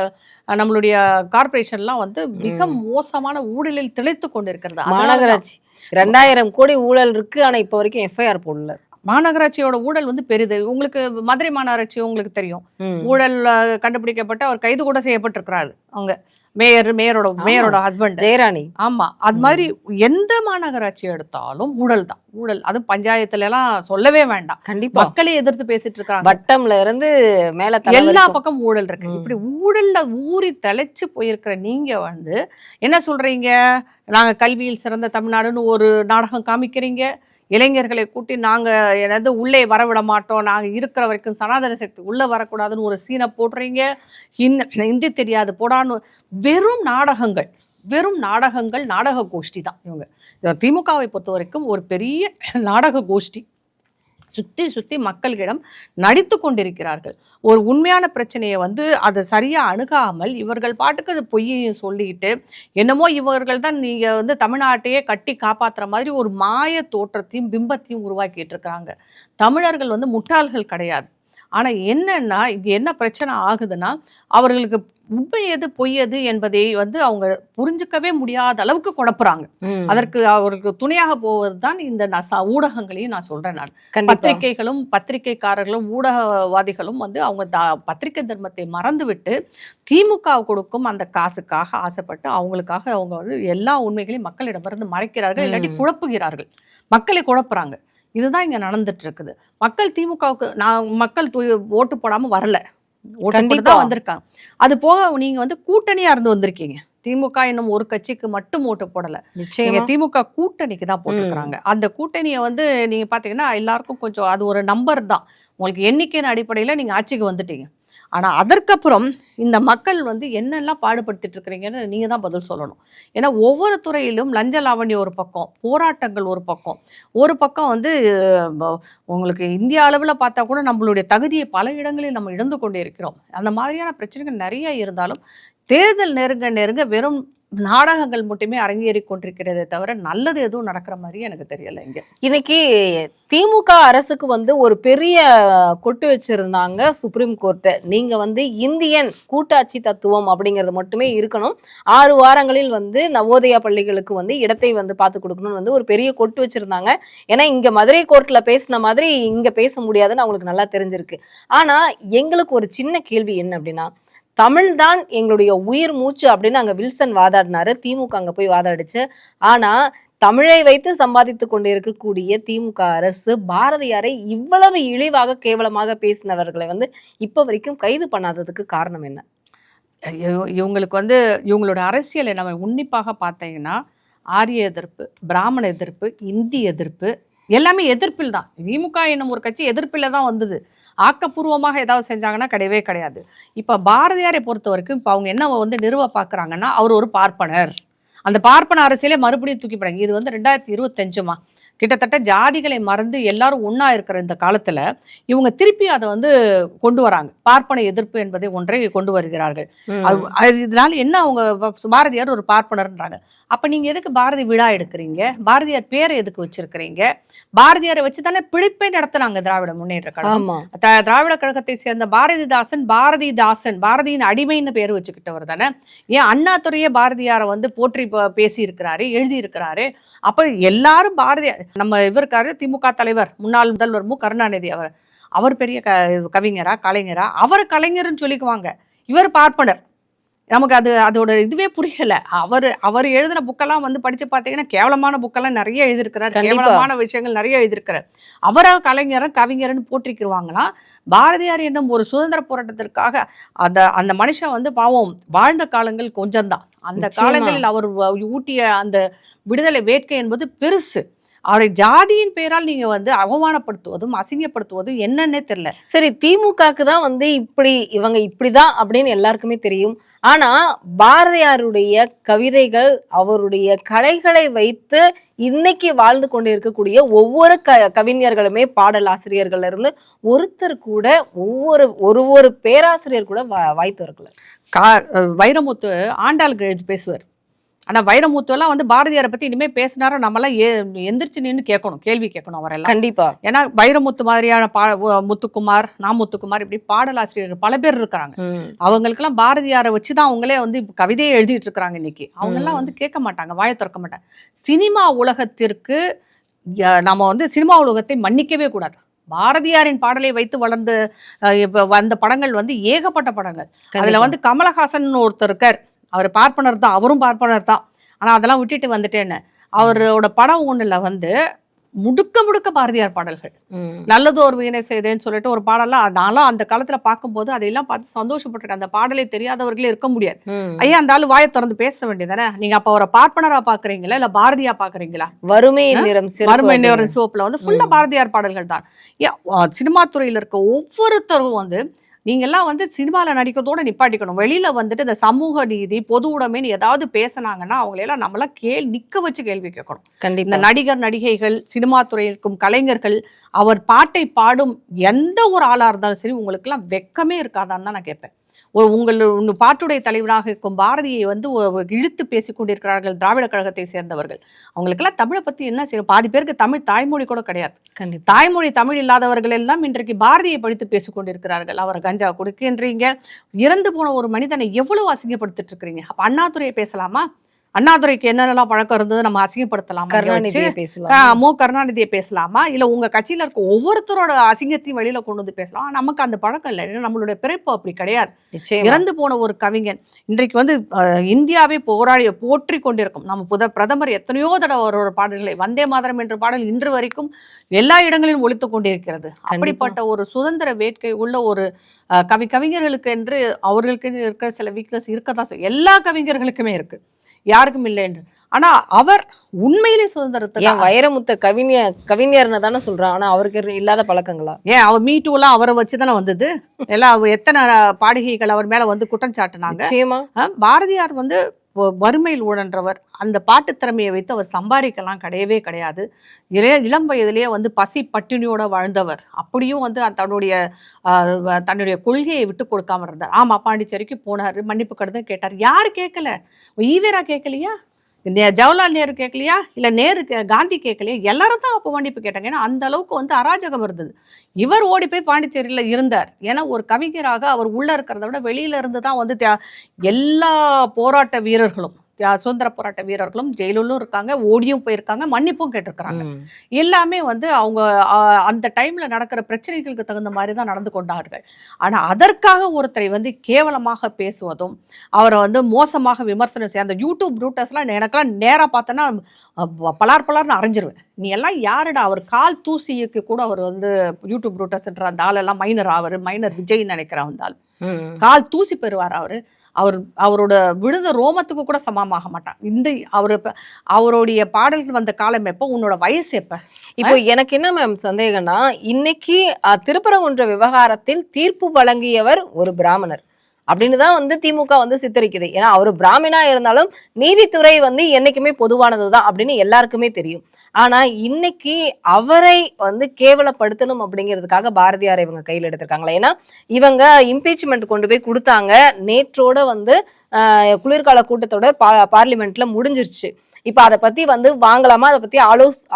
நம்மளுடைய கார்பரேஷன்லாம் வந்து மிக மோசமான ஊழலில் திளைத்து கொண்டிருக்கிறது. மாநகராட்சி 2000 கோடி ஊழல் இருக்கு, ஆனா இப்ப வரைக்கும் FIR போடல. மாநகராட்சியோட ஊழல் வந்து பெரிது. உங்களுக்கு மதுரை மாநகராட்சி உங்களுக்கு தெரியும், ஊழல் கண்டுபிடிக்கப்பட்டு அவர் கைது கூட செய்யப்பட்டிருக்கிறாரு. அவங்க மேயரோட ஹஸ்பண்ட் ஜெயராணி. ஆமா, அது மாதிரி எந்த மாநகராட்சி எடுத்தாலும் ஊழல் தான், ஊழல். அது பஞ்சாயத்துல எல்லாம் சொல்லவே வேண்டாம். கண்டிப்பா. மக்களே எதிர்த்து பேசிட்டு இருக்காங்க. வட்டம்ல இருந்து மேல எல்லா பக்கம் ஊழல் இருக்கு. இப்படி ஊழல்ல ஊறி தலைச்சு போயிருக்கிற நீங்க வந்து என்ன சொல்றீங்க? நாங்க கல்வியில் சிறந்த தமிழ்நாடுன்னு ஒரு நாடகம் காமிக்கிறீங்க. இளைஞர்களை கூட்டி நாங்கள் என்னது உள்ளே வரவிட மாட்டோம், நாங்கள் இருக்கிற வரைக்கும் சனாதன சக்தி உள்ளே வரக்கூடாதுன்னு ஒரு சீனை போடுறீங்க. ஹிந்தி தெரியாது போடான்னு வெறும் நாடகங்கள், நாடக கோஷ்டி தான் இவங்க. திமுகவை பொறுத்த வரைக்கும் ஒரு பெரிய நாடக கோஷ்டி. சுற்றி மக்களிடம் நடித்து கொண்டிருக்கிறார்கள். ஒரு உண்மையான பிரச்சனையை வந்து அதை சரியாக அணுகாமல் இவர்கள் பாட்டுக்கு அது பொய்யையும் சொல்லிட்டு என்னமோ இவர்கள் தான் நீங்கள் வந்து தமிழ்நாட்டையே கட்டி காப்பாற்றுற மாதிரி ஒரு மாய தோற்றத்தையும் பிம்பத்தையும் உருவாக்கிட்டு இருக்கிறாங்க. தமிழர்கள் வந்து முட்டாள்கள் கிடையாது. ஆனால் என்னன்னா இங்கே என்ன பிரச்சனை ஆகுதுன்னா, அவர்களுக்கு உண்மை எது பொய் எது என்பதை வந்து அவங்க புரிஞ்சுக்கவே முடியாத அளவுக்கு குழப்புறாங்க. அதற்கு அவர்களுக்கு துணையாக போவது தான் இந்த ஊடகங்களையும் நான் சொல்றேன். நான் பத்திரிகைக்காரர்களும் ஊடகவாதிகளும் வந்து அவங்க பத்திரிகை தர்மத்தை மறந்துவிட்டு திமுக கொடுக்கும் அந்த காசுக்காக ஆசைப்பட்டு அவங்களுக்காக அவங்க வந்து எல்லா உண்மைகளையும் மக்களிடமிருந்து மறைக்கிறார்கள், இல்லாட்டி குழப்புகிறார்கள், மக்களை குழப்புறாங்க. இதுதான் இங்க நடந்துட்டு இருக்குது. மக்கள் திமுகவுக்கு மக்கள் ஓட்டு போடாம வரல, ஓட்டு போட்டு தான் வந்திருக்காங்க. அது போக நீங்க வந்து கூட்டணியா இருந்து வந்திருக்கீங்க. திமுக என்னும் ஒரு கட்சிக்கு மட்டும் ஓட்டு போடல, நீங்க திமுக கூட்டணிக்கு தான் போட்டுக்கிறாங்க. அந்த கூட்டணியை வந்து நீங்க பாத்தீங்கன்னா எல்லாருக்கும் கொஞ்சம் அது ஒரு நம்பர் தான். உங்களுக்கு எண்ணிக்கையின் அடிப்படையில நீங்க ஆட்சிக்கு வந்துட்டீங்க. ஆனா அதற்கப்புறம் இந்த மக்கள் வந்து என்னெல்லாம் பாடுபடுத்திட்டு இருக்கிறீங்கன்னு நீங்க தான் பதில் சொல்லணும். ஏன்னா ஒவ்வொரு துறையிலும் லஞ்ச லாவண்யம் ஒரு பக்கம், போராட்டங்கள் ஒரு பக்கம் வந்து உங்களுக்கு இந்திய அளவில் பார்த்தா கூட நம்மளுடைய தகுதியை பல இடங்களில் நம்ம இழந்து கொண்டே இருக்கிறோம். அந்த மாதிரியான பிரச்சனைகள் நிறைய இருந்தாலும் தேர்தல் நெருங்க வெறும் நாடகங்கள் மட்டுமே அரங்கேறி கொண்டிருக்கிறதே தவிர நல்லது எதுவும் நடக்கிற மாதிரி எனக்கு தெரியல. இங்க இன்னைக்கு திமுக அரசுக்கு வந்து ஒரு பெரிய கொட்டு வச்சிருந்தாங்க சுப்ரீம் கோர்ட்டு. நீங்க வந்து இந்தியன் கூட்டாட்சி தத்துவம் அப்படிங்கிறது மட்டுமே இருக்கணும், 6 வாரங்களில் வந்து நவோதயா பள்ளிகளுக்கு வந்து இடத்தை வந்து பார்த்து கொடுக்கணும்னு வந்து ஒரு பெரிய கொட்டு வச்சிருந்தாங்க. ஏன்னா இங்க மதுரை கோர்ட்ல பேசின மாதிரி இங்க பேச முடியாதுன்னு அவங்களுக்கு நல்லா தெரிஞ்சிருக்கு. ஆனா எங்களுக்கு ஒரு சின்ன கேள்வி என்ன அப்படின்னா, தமிழ் தான் எங்களுடைய உயிர் மூச்சு அப்படின்னு அங்க வில்சன் வாதாடினாரு, திமுக அங்க போய் வாதாடிச்சு. ஆனா தமிழை வைத்து சம்பாதித்து கொண்டு இருக்கக்கூடிய திமுக அரசு பாரதியாரை இவ்வளவு இழிவாக கேவலமாக பேசினவர்களை வந்து இப்ப வரைக்கும் கைது பண்ணாததுக்கு காரணம் என்ன? இவங்களுக்கு வந்து இவங்களோட அரசியலை நம்ம உன்னிப்பாக பார்த்தீங்கன்னா ஆரிய எதிர்ப்பு, பிராமண எதிர்ப்பு, இந்தி எதிர்ப்பு, எல்லாமே எதிர்ப்பில் தான். திமுக என்னும் ஒரு கட்சி எதிர்ப்பில் தான் வந்தது. ஆக்கப்பூர்வமாக ஏதாவது செஞ்சாங்கன்னா கிடையவே கிடையாது. இப்போ பாரதியாரை பொறுத்த வரைக்கும் இப்போ அவங்க என்ன வந்து நிறுவ பார்க்குறாங்கன்னா, அவர் ஒரு பார்ப்பனர். அந்த பார்ப்பன அரசியலே மறுபடியும் தூக்கி போடுறாங்க. இது வந்து 2025மா கிட்டத்தட்ட ஜாதிகளை மறந்து எல்லாரும் ஒண்ணா இருக்கிற இந்த காலத்துல இவங்க திருப்பி அதை வந்து கொண்டு வராங்க. பார்ப்பன எதிர்ப்பு என்பதை ஒன்றை கொண்டு வருகிறார்கள். இதனால என்ன, அவங்க பாரதியார் ஒரு பார்ப்பனர்ன்றாங்க. அப்ப நீங்க எதுக்கு பாரதி விழா எடுக்கிறீங்க? பாரதியார் பேரை எதுக்கு வச்சிருக்கிறீங்க? பாரதியாரை வச்சு தானே பிழைப்பே நடத்துனாங்க திராவிட முன்னேற்ற கழகம். திராவிட கழகத்தை சேர்ந்த பாரதிதாசன் பாரதியின் அடிமைன்னு பேர் வச்சுக்கிட்டவர் தானே. ஏன் அண்ணாதுரையே பாரதியாரை வந்து போற்றி பேசி இருக்கிறாரு, எழுதி இருக்கிறாரு. அப்ப எல்லாரும் பாரதியார், நம்ம இவருக்காரு திமுக தலைவர் முன்னாள் முதல்வர் மு கருணாநிதி, அவர் பெரிய கவிஞரா கலைஞரா? அவர் கலைஞர்னு சொல்லிக்குவாங்க, இவர் பார்ப்பனர். நமக்கு அதோட இதுவே புரியல. அவர் எழுதின புக்கெல்லாம் வந்து படிச்சு பார்த்தீங்கன்னா கேவலமான புக்கெல்லாம் நிறைய எழுதியிருக்கிறார், கேவலமான விஷயங்கள் நிறைய எழுதியிருக்கிறார். அவரை கலைஞரும் கவிஞர்னு போற்றிக்கிடுவாங்களாம். பாரதியார் என்னும் ஒரு சுதந்திர போராட்டத்திற்காக அந்த மனுஷன் வந்து பாவம் வாழ்ந்த காலங்கள் கொஞ்சம்தான். அந்த காலங்களில் அவர் ஊட்டிய அந்த விடுதலை வேட்கை என்பது பெருசு. அவரை ஜாதியின் பெயரால் நீங்க வந்து அவமானப்படுத்துவதும் அசிங்கப்படுத்துவதும் என்னன்னே தெரியல. சரி, திமுகக்கு தான் வந்து இவங்க இப்படிதான் அப்படின்னு எல்லாருக்குமே தெரியும். ஆனா பாரதியாருடைய கவிதைகள், அவருடைய கலைகளை வைத்து இன்னைக்கு வாழ்ந்து கொண்டு இருக்கக்கூடிய ஒவ்வொரு கவிஞர்களுமே, பாடல் ஆசிரியர்கள்ல இருந்து ஒருத்தர் கூட, ஒவ்வொரு பேராசிரியர் கூட வாய் திறக்கல. வைரமுத்து ஆண்டாளுக்கு எழுதி பேசுவார். ஆனா வைரமுத்து எல்லாம் வந்து பாரதியாரை பத்தி இனிமே பேசினாரோ நம்மளாம் எந்திரிச்சு நின்று கேட்கணும், கேள்வி கேட்கணும் அவரெல்லாம். கண்டிப்பா. ஏன்னா வைரமுத்து மாதிரியான முத்துக்குமார், முத்துக்குமார், இப்படி பாடலாசிரியர்கள் பல பேர் இருக்கிறாங்க. அவங்களுக்கெல்லாம் பாரதியாரை வச்சுதான் அவங்களே வந்து கவிதையை எழுதிட்டு இருக்கிறாங்க. இன்னைக்கு அவங்க எல்லாம் வந்து கேட்க மாட்டாங்க, வாயை திறக்க மாட்டாங்க. சினிமா உலகத்திற்கு நம்ம வந்து சினிமா உலகத்தை மன்னிக்கவே கூடாது. பாரதியாரின் பாடலை வைத்து வந்த படங்கள் வந்து ஏகப்பட்ட படங்கள். அதுல வந்து கமலஹாசன் ஒருத்தர் இருக்கார், அவர் பார்ப்பனர் தான், அவரும் பார்ப்பனர் தான். ஆனால் அதெல்லாம் விட்டுட்டு வந்துட்டேன்னு அவரோட படம் ஒன்றுல வந்து முடுக்க பாரதியார் பாடல்கள். நல்லது ஒரு வீணை செய்தேன்னு சொல்லிட்டு ஒரு பாடலாம். அதனால அந்த காலத்துல பார்க்கும்போது அதையெல்லாம் பார்த்து சந்தோஷப்பட்டிருக்கேன். அந்த பாடலை தெரியாதவர்களே இருக்க முடியாது. ஐயா, அந்த ஆளு வாயை திறந்து பேச வேண்டியதானே. நீங்க அப்ப அவரை பார்ப்பனரா பாக்குறீங்களா இல்ல பாரதியா பாக்குறீங்களா? வறுமை நிறம் சிவப்புல வந்து ஃபுல்லா பாரதியார் பாடல்கள் தான். சினிமா துறையில இருக்க ஒவ்வொருத்தரும் வந்து நீங்க எல்லாம் வந்து சினிமாவில் நடிக்கிறதோட நிப்பாட்டிக்கணும். வெளியில வந்துட்டு இந்த சமூக நீதி, பொது உடைமைன்னு ஏதாவது பேசினாங்கன்னா அவங்களையெல்லாம் நம்மளாம் நிக்க வச்சு கேள்வி கேட்கணும். இந்த நடிகர் நடிகைகள், சினிமா துறையிற்கும் கலைஞர்கள், அவர் பாட்டை பாடும் எந்த ஒரு ஆளா இருந்தாலும் சரி, உங்களுக்கு எல்லாம் வெக்கமே இருக்காதான்னு தான் நான் கேட்பேன். உங்கள் பாட்டுடைய தலைவராக இருக்கும் பாரதியை வந்து இழுத்து பேசிக் கொண்டிருக்கிறார்கள் திராவிட கழகத்தை சேர்ந்தவர்கள். அவங்களுக்கெல்லாம் தமிழை பத்தி என்ன செய்யும்? பாதி பேருக்கு தமிழ் தாய்மொழி கூட கிடையாது. தாய்மொழி தமிழ் இல்லாதவர்கள் எல்லாம் இன்றைக்கு பாரதியை படித்து பேசிக் கொண்டிருக்கிறார்கள். அவரை கஞ்சா கொடுக்கின்றீங்க, இறந்து போன ஒரு மனிதனை எவ்வளவு அசிங்கப்படுத்திட்டு இருக்கிறீங்க. அப்ப அண்ணாதுரையை பேசலாமா? அண்ணாதுரைக்கு என்னென்னலாம் பழக்கம் இருந்தது நம்ம அசிங்கப்படுத்தலாமா? மு கருணாநிதியை பேசலாமா? இல்ல உங்க கட்சியில இருக்க ஒவ்வொருத்தரோட அசிங்கத்தையும் வெளியில கொண்டு வந்து பேசலாம். நமக்கு அந்த பழக்கம் இல்லை. நம்மளுடைய பிறப்பு அப்படி கிடையாது. இறந்து போன ஒரு கவிஞன் இன்றைக்கு வந்து இந்தியாவே போற்றி கொண்டிருக்கும். நம்ம பிரதமர் எத்தனையோ தடவை அவரோட பாடல்களை, வந்தே மாதரம் என்ற பாடல் இன்று வரைக்கும் எல்லா இடங்களிலும் ஒலித்து கொண்டிருக்கிறது. அப்படிப்பட்ட ஒரு சுதந்திர வேட்கை உள்ள ஒரு கவிஞர்களுக்கு என்று அவர்களுக்கு இருக்கிற சில வீக்னஸ் இருக்கதான் எல்லா கவிஞர்களுக்குமே இருக்கு, யாருக்கும் இல்லை என்று. ஆனா அவர் உண்மையிலே சுதந்திரத்தை வைரமுத்த கவிஞர்னு தானே சொல்றான். ஆனா அவருக்கு இல்லாத பழக்கங்களா? ஏன் அவர் மீ டூ எல்லாம் அவரை வச்சுதானே வந்தது. எல்லாம் எத்தனை பாடகிகள் அவர் மேல வந்து குற்றம் சாட்டினாங்க. பாரதியார் வந்து வறுமையில் உழன்றவர். அந்த பாட்டு திறமையை வைத்து அவர் சம்பாதிக்கலாம் கிடையவே கிடையாது. இளம் வயதிலேயே வந்து பசி பட்டினியோட வாழ்ந்தவர். அப்படியும் வந்து தன்னுடைய கொள்கையை விட்டு கொடுக்காம இருந்தார். ஆமா, பாண்டிச்சேரிக்கு போனாரு, மன்னிப்பு கடிதம் கேட்டார். யாரு கேட்கல? ஈவேரா கேட்கலையா? ஜவஹர்லால் நேரு கேட்கலையா? இல்ல காந்தி கேட்கலையா? எல்லாரும் தான் அப்போ மன்னிப்பு கேட்டாங்க. ஏன்னா அந்த அளவுக்கு வந்து அராஜகம் இருந்தது. இவர் ஓடி போய் பாண்டிச்சேரியில இருந்தார். ஏன்னா ஒரு கவிஞராக அவர் உள்ள இருக்கிறத விட வெளியில இருந்து தான் வந்து எல்லா போராட்ட வீரர்களும், சுதந்திர போராட்ட வீரர்களும் ஜெயிலும் இருக்காங்க, ஓடியும் போயிருக்காங்க, மன்னிப்பும் கேட்டிருக்கிறாங்க. எல்லாமே வந்து அவங்க அந்த டைம்ல நடக்கிற பிரச்சனைகளுக்கு தகுந்த மாதிரி தான் நடந்து கொண்டார்கள். ஆனா அதற்காக ஒருத்தரை வந்து கேவலமாக பேசுவதும், அவரை வந்து மோசமாக விமர்சனம் செய்ய, அந்த யூடியூப் ரூட்டர்ஸ்லாம் எனக்கெல்லாம் நேரா பார்த்தோன்னா பலார்னு அரைஞ்சிருவேன். நீ எல்லாம் யாருடா? அவர் கால் தூசிக்கு கூட அவர் வந்து யூடியூப் ரூட்டர்ஸ்ன்ற அந்த ஆளெல்லாம் மைனர் விஜய் நினைக்கிறேன். வந்தால் கால் தூசி பெறுவார். அவரோட விழுந்த ரோமத்துக்கு கூட சமமாக மாட்டான். அவருடைய பாடல்கள் வந்த காலம் எப்ப? உன்னோட வயசு எப்ப? இப்போ எனக்கு என்ன மேம் சந்தேகம்னா, இன்னைக்கு திருப்பரங்குன்ற விவகாரத்தில் தீர்ப்பு வழங்கியவர் ஒரு பிராமணர். அப்படின்னு தான் வந்து திமுக வந்து சித்தரிக்குது. ஏன்னா அவர் பிராமினா இருந்தாலும் நீதித்துறை வந்து என்னைக்குமே பொதுவானதுதான் அப்படின்னு எல்லாருக்குமே தெரியும். ஆனா இன்னைக்கு அவரை வந்து கேவலப்படுத்தணும் அப்படிங்கிறதுக்காக பாரதியாரை இவங்க கையில் எடுத்திருக்காங்களா? ஏன்னா இவங்க இம்பீச்மெண்ட் கொண்டு போய் கொடுத்தாங்க. நேற்றோட வந்து குளிர்கால கூட்டத்தொடர் பார்லிமெண்ட்ல முடிஞ்சிருச்சு. இப்ப அதை பத்தி வந்து வாங்கலாமா, அதை பத்தி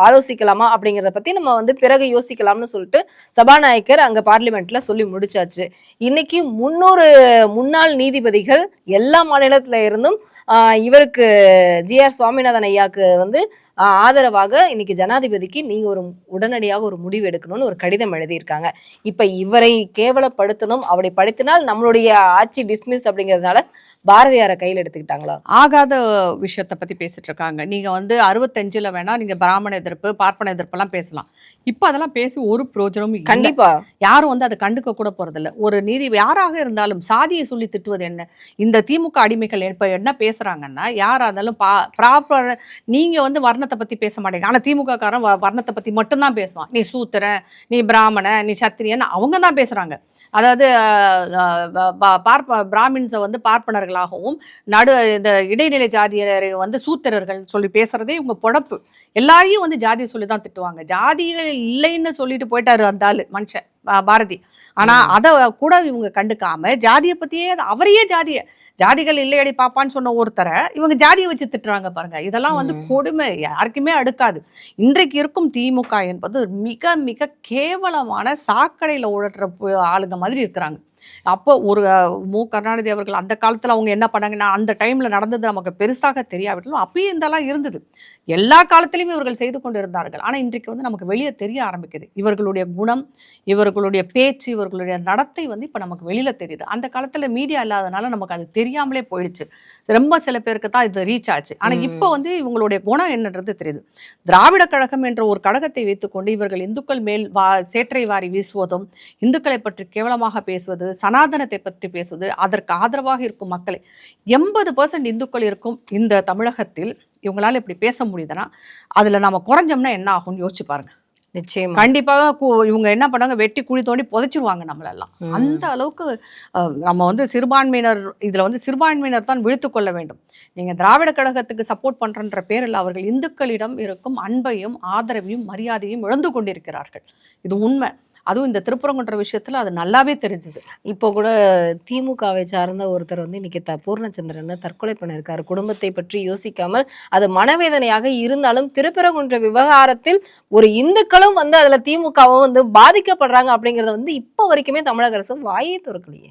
ஆலோசிக்கலாமா அப்படிங்கறத பத்தி நம்ம வந்து பிறகு யோசிக்கலாம்னு சொல்லிட்டு சபாநாயகர் அங்க பார்லிமெண்ட்ல சொல்லி முடிச்சாச்சு. இன்னைக்கு 300 முன்னாள் நீதிபதிகள் எல்லா மாநிலத்துல இருந்தும் இவருக்கு ஜி.ஆர். சுவாமிநாதன் ஐயாக்கு வந்து ஆதரவாக இன்னைக்கு ஜனாதிபதிக்கு நீங்க ஒரு உடனடியாக ஒரு முடிவு எடுக்கணும்னு ஒரு கடிதம் எழுதியிருக்காங்க. இப்ப இவரை கேவலப்படுத்தணும், அப்படி படுத்தினால் நம்மளுடைய ஆட்சி டிஸ்மிஸ் அப்படிங்கிறதுனால பாரதியாரை கையில் எடுத்துக்கிட்டாங்களா? ஆகாத விஷயத்த பத்தி பேசிட்டு இருக்காங்க. நீங்க வந்து 65ல வேணா நீங்க பிராமண எதிர்ப்பு, பார்ப்பன எதிர்ப்பெல்லாம் பேசலாம். இப்ப அதெல்லாம் பேசி ஒரு பிரயோஜனமும் இல்ல. கண்டிப்பா யாரும் வந்து அதை கண்டுக்க கூட போறதில்ல. ஒரு நீதி யாராக இருந்தாலும் சாதியை சொல்லி திட்டுவது என்ன? இந்த திமுக அடிமைகள் இப்ப என்ன பேசுறாங்கன்னா, யாரா இருந்தாலும் ப்ராப்பர் நீங்க வந்து வர்ணத்தை பத்தி பேச மாட்டீங்க. ஆனா திமுக காரன் வர்ணத்தை பத்தி மட்டும்தான் பேசுவான். நீ சூத்திரன், நீ பிராமண, நீ சத்திரியன், அவங்க தான் பேசுறாங்க. அதாவது பிராமின்ஸை வந்து பார்ப்பனர்களாகவும் இந்த இடைநிலை ஜாதியரை வந்து சூத்திரர்கள் சொல்லி பேசுறதே இவங்க பொழப்பு. எல்லாரையும் வந்து ஜாதியை சொல்லி தான் திட்டுவாங்க. ஜாதிகள் இல்லைன்னு சொல்லிட்டு போயிட்டாரு அந்த ஆளு மனுஷன் பாரதி. ஆனா அதை கூட இவங்க கண்டுக்காம ஜாதியை பத்தியே அவரையே ஜாதிகள் இல்லையடி பாப்பான்னு சொன்ன ஒருத்தரை இவங்க ஜாதியை வச்சு திட்டுறாங்க பாருங்க. இதெல்லாம் வந்து கொடுமை, யாருக்குமே அடுக்காது. இன்றைக்கு இருக்கும் திமுக என்பது மிக மிக கேவலமான சாக்கடையில உழற்ற ஆளுங்க மாதிரி இருக்கிறாங்க. அப்போ ஒரு கருணாநிதி அவர்கள் அந்த காலத்துல அவங்க என்ன பண்ணாங்கன்னா, அந்த டைம்ல நடந்தது நமக்கு பெருசாக தெரியாவிட்டாலும் அப்பயும் இதெல்லாம் இருந்தது. எல்லா காலத்திலையும் இவர்கள் செய்து கொண்டு இருந்தார்கள். ஆனா இன்றைக்கு வந்து நமக்கு வெளியே தெரிய ஆரம்பிக்குது. இவர்களுடைய குணம், இவர்களுடைய பேச்சு, இவர்களுடைய நடத்தை வந்து இப்ப நமக்கு வெளியில தெரியுது. அந்த காலத்துல மீடியா இல்லாதனால நமக்கு அது தெரியாமலே போயிடுச்சு. ரொம்ப சில பேருக்கு தான் இது ரீச் ஆச்சு. ஆனா இப்ப வந்து இவங்களுடைய குணம் என்னன்றது தெரியுது. திராவிட கழகம் என்ற ஒரு கழகத்தை வைத்துக்கொண்டு இவர்கள் இந்துக்கள் மேல் சேற்றை வாரி வீசுவதும், இந்துக்களை பற்றி கேவலமாக பேசுவது, சனாதனத்தை பற்றி பேசுவது, அதற்கு ஆதரவாக இருக்கும் மக்களை 80% இந்துக்கள் இருக்கும் இந்த தமிழகத்தில் இவங்களால இப்படி பேச முடியுதுன்னா அதுல நாம குறைஞ்சோம்னா என்ன ஆகும்னு யோசிச்சு பாருங்க. நிச்சயமா கண்டிப்பாக இவங்க என்ன பண்ணாங்க, வெட்டி குழி தோண்டி புதைச்சிருவாங்க நம்மளெல்லாம். அந்த அளவுக்கு நம்ம வந்து சிறுபான்மையினர், இதுல வந்து சிறுபான்மையினர் தான் விழித்து கொள்ள வேண்டும். நீங்க திராவிட கழகத்துக்கு சப்போர்ட் பண்றன்ற பேரில் அவர்கள் இந்துக்களிடம் இருக்கும் அன்பையும் ஆதரவையும் மரியாதையும் இழந்து கொண்டிருக்கிறார்கள். இது உண்மை. அதுவும் இந்த திருப்பரங்குன்ற விஷயத்துல அது நல்லாவே தெரிஞ்சுது. இப்போ கூட திமுகவை சார்ந்த ஒருத்தர் வந்து இன்னைக்கு பூர்ணச்சந்திரன் தற்கொலை பண்ணியிருக்காரு. குடும்பத்தை பற்றி யோசிக்காமல் அது மனவேதனையாக இருந்தாலும் திருப்பரங்குன்ற விவகாரத்தில் ஒரு இந்துக்களும் வந்து அதுல திமுகவும் வந்து பாதிக்கப்படுறாங்க அப்படிங்கறத வந்து இப்போ வரைக்குமே தமிழக அரசு வாயே திறக்கலையே.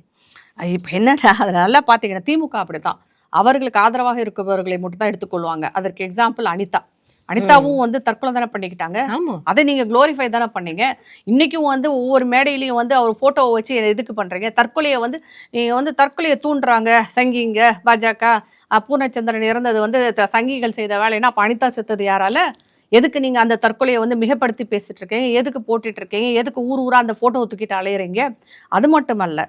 இப்ப என்னடா அதுல நல்லா பாத்தீங்கன்னா திமுக அப்படித்தான். அவர்களுக்கு ஆதரவாக இருப்பவர்களை மட்டும் தான் எடுத்துக்கொள்வாங்க. அதற்கு எக்ஸாம்பிள் அனிதாவும் வந்து தற்கொலை தானே பண்ணிக்கிட்டாங்க. அதை நீங்க குளோரிஃபை தானே பண்ணீங்க. இன்னைக்கும் வந்து ஒவ்வொரு மேடையிலையும் வந்து அவர் போட்டோவை வச்சு எதுக்கு பண்றீங்க? தற்கொலையை வந்து நீங்க வந்து தற்கொலையை தூண்டுறாங்க சங்கிங்க, பாஜக. பூர்ணச்சந்திரன் இறந்தது வந்து சங்கிகள் செய்த வேலைன்னா அப்ப அனிதா செத்தது யாரால? எதுக்கு நீங்க அந்த தற்கொலையை வந்து மிகப்படுத்தி பேசிட்டு இருக்கீங்க? எதுக்கு போட்டுட்டு இருக்கீங்க? எதுக்கு ஊர் ஊரா அந்த போட்டோவை தூக்கிட்டு அலையிறீங்க? அது மட்டுமல்ல,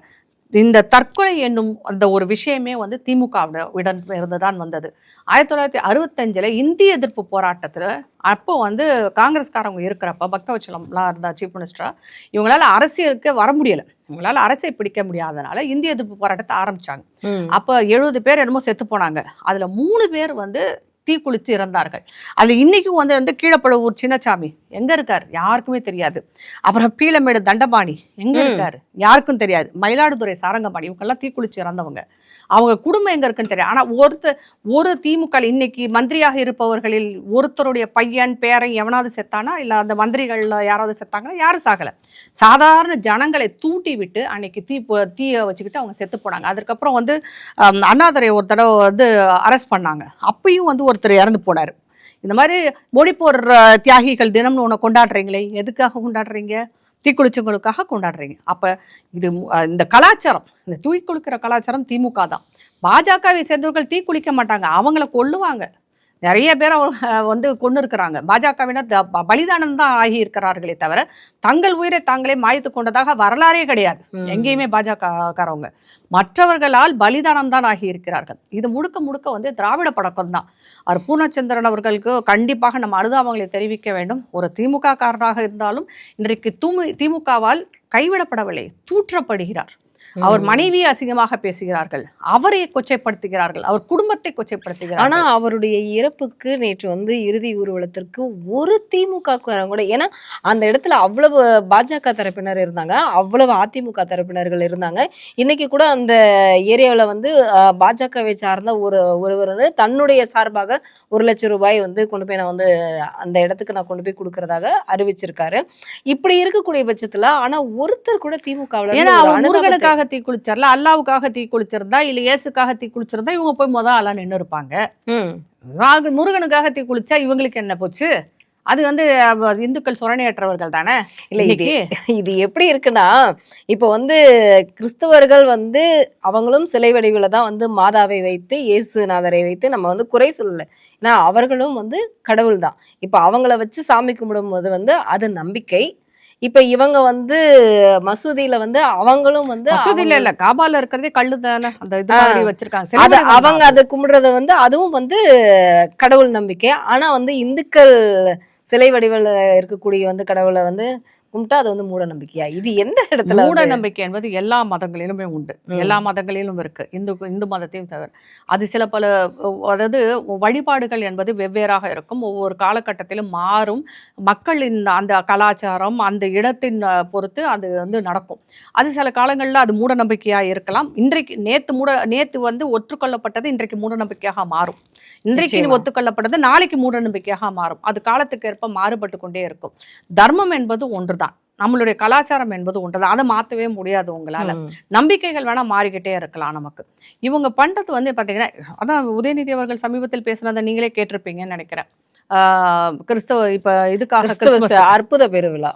இந்த தற்கொலை என்னும் அந்த ஒரு விஷயமே வந்து திமுகவிடம் இருந்துதான் வந்தது. 1965 இந்திய எதிர்ப்பு போராட்டத்துல அப்போ வந்து காங்கிரஸ்காரவங்க இருக்கிறப்ப பக்தவச்சலம்லாம் இருந்தா சீஃப் மினிஸ்டரா, இவங்களால அரசியலுக்கு வர முடியல. இவங்களால அரசியல் பிடிக்க முடியாதனால இந்திய எதிர்ப்பு போராட்டத்தை ஆரம்பிச்சாங்க. அப்ப 70 பேர் என்னமோ செத்து போனாங்க. அதுல 3 பேர் வந்து தீக்குளித்து இறந்தார்கள். அது இன்னைக்கும் வந்து கீழப்பழுவூர் சின்னசாமி எங்க இருக்காரு யாருக்குமே தெரியாது. அப்புறம் பீளமேடு தண்டபாணி எங்க இருக்காரு யாருக்கும் தெரியாது. மயிலாடுதுறை சாரங்கபாணி இவங்கெல்லாம் தீக்குளிச்சு இறந்தவங்க. அவங்க குடும்பம் எங்க இருக்குன்னு தெரியாது. ஆனா ஒரு திமுக இன்னைக்கு மந்திரியாக இருப்பவர்களில் ஒருத்தருடைய பையன் பேரன் எவனாவது செத்தானா, இல்ல அந்த மந்திரிகள்ல யாராவது செத்தாங்களா? யாரும் சாகல. சாதாரண ஜனங்களை தூண்டி விட்டு அன்னைக்கு தீய வச்சுக்கிட்டு அவங்க செத்து போனாங்க. அதுக்கப்புறம் வந்து அண்ணாதுரை ஒரு தடவை வந்து அரெஸ்ட் பண்ணாங்க. அப்பயும் வந்து ஒருத்தர் இறந்து போனாரு. இந்த மாதிரி மொழிப்போர் தியாகிகள் தினம்னு ஒன்று கொண்டாடுறீங்களே, எதுக்காக கொண்டாடுறீங்க? தீக்குளிச்சவங்களுக்காக கொண்டாடுறீங்க. அப்ப இது இந்த கலாச்சாரம், இந்த தீக்குளிக்கிற கலாச்சாரம் திமுக தான். பாஜகவை சேர்ந்தவர்கள் தீக்குளிக்க மாட்டாங்க, அவங்கள கொல்லுவாங்க. நிறைய பேர் வந்து கொண்டு இருக்கிறாங்க. பாஜகவினர் பலிதானம் தான் ஆகி இருக்கிறார்களே தவிர தங்கள் உயிரை தாங்களே மாய்த்து கொண்டதாக வரலாறே கிடையாது. எங்கேயுமே பாஜகக்காரவங்க மற்றவர்களால் பலிதானம் தான் ஆகி இருக்கிறார்கள். இது முழுக்க முழுக்க வந்து திராவிட பழக்கம் தான். அவர் பூர்ணச்சந்திரன் அவர்களுக்கு கண்டிப்பாக நம்ம அனுதாபங்களை தெரிவிக்க வேண்டும். ஒரு திமுக காரராக இருந்தாலும் இன்றைக்கு திமுகவால் கைவிடப்படவில்லை, தூற்றப்படுகிறார். அவர் மனைவியை அசிங்கமாக பேசுகிறார்கள், அவரை கொச்சைப்படுத்துகிறார்கள், அவர் குடும்பத்தை கொச்சைப்படுத்துகிறார்கள். ஆனா அவருடைய இறப்புக்கு நேற்று வந்து இறுதி ஊர்வலத்திற்கு ஒரு திமுக கூட, ஏன்னா அந்த இடத்துல அவ்வளவு பாஜக தரப்பினர் இருந்தாங்க, அவ்வளவு அதிமுக தரப்பினர்கள் இருந்தாங்க. இன்னைக்கு கூட அந்த ஏரியாவில் வந்து பாஜகவை சார்ந்த ஒருவர் வந்து தன்னுடைய சார்பாக 1,00,000 ரூபாய் வந்து கொண்டு போய் நான் வந்து அந்த இடத்துக்கு நான் கொண்டு போய் கொடுக்கறதாக அறிவிச்சிருக்காரு. இப்படி இருக்கக்கூடிய பட்சத்துல ஆனா ஒருத்தர் கூட திமுகவுல ஏன்னா அவர் முருகனுக்காக தீ குளிச்சார்ல, அல்லாவுக்காக தீ குளிச்சிருந்தா இல்ல இயேசுக்காக தீ குளிச்சிருந்தா இவங்க போய் ஆளா நின்று இருப்பாங்க. முருகனுக்காக தீ குளிச்சா இவங்களுக்கு என்ன போச்சு? அது வந்து இந்துக்கள் சுரணையற்றவர்கள் தானே. இல்ல இது எப்படி இருக்குன்னா, இப்ப வந்து கிறிஸ்தவர்கள் வந்து அவங்களும் சிலை வடிவில தான் வந்து மாதாவை வைத்து இயேசுநாதரை வைத்து நம்ம வந்து குறை சொல்லல. ஏன்னா அவர்களும் வந்து கடவுள் தான். இப்ப அவங்கள வச்சு சாமி கும்பிடும் போது வந்து அது நம்பிக்கை. இப்ப இவங்க வந்து மசூதியில வந்து அவங்களும் வந்து மசூதியில இல்ல, காபால இருக்கிறதே கல்லு தானே, அந்த இது மாதிரி வச்சிருக்காங்க. அவங்க அதை கும்பிடுறத வந்து அதுவும் வந்து கடவுள் நம்பிக்கை. ஆனா வந்து இந்துக்கள் சிலை வடிவில் இருக்கக்கூடிய வந்து கடவுளை வந்து கும்பிட்டா அது வந்து மூட நம்பிக்கையா? இது எந்த இடத்துல? மூட நம்பிக்கை என்பது எல்லா மதங்களிலுமே உண்டு, எல்லா மதங்களிலும் இருக்கு, இந்து மதத்தையும் தவிர. அது சில பல, அதாவது வழிபாடுகள் என்பது வெவ்வேறாக இருக்கும், ஒவ்வொரு காலகட்டத்திலும் மாறும், மக்களின் அந்த கலாச்சாரம் அந்த இடத்தின் பொறுத்து அது வந்து நடக்கும். அது சில காலங்களில் அது மூட நம்பிக்கையாக இருக்கலாம். இன்றைக்கு நேத்து வந்து ஒற்றுக்கொள்ளப்பட்டது இன்றைக்கு மூட நம்பிக்கையாக மாறும், இன்றைக்கு ஒத்துக்கொள்ளப்பட்டது நாளைக்கு மூட நம்பிக்கையாக மாறும். அது காலத்துக்கு ஏற்ப மாறுபட்டு கொண்டே இருக்கும். தர்மம் என்பது ஒன்று தான், நம்மளுடைய கலாச்சாரம் என்பது ஒன்றுதான், அதை மாற்றவே முடியாது உங்களால. நம்பிக்கைகள் வேணா மாறிக்கிட்டே இருக்கலாம் நமக்கு. இவங்க பண்றது வந்து பாத்தீங்கன்னா, அதான் உதயநிதி அவர்கள் சமீபத்தில் பேசுனதை நீங்களே கேட்டிருப்பீங்கன்னு நினைக்கிறேன். கிறிஸ்தவ இப்ப இதுக்காக அற்புத பெருவிழா,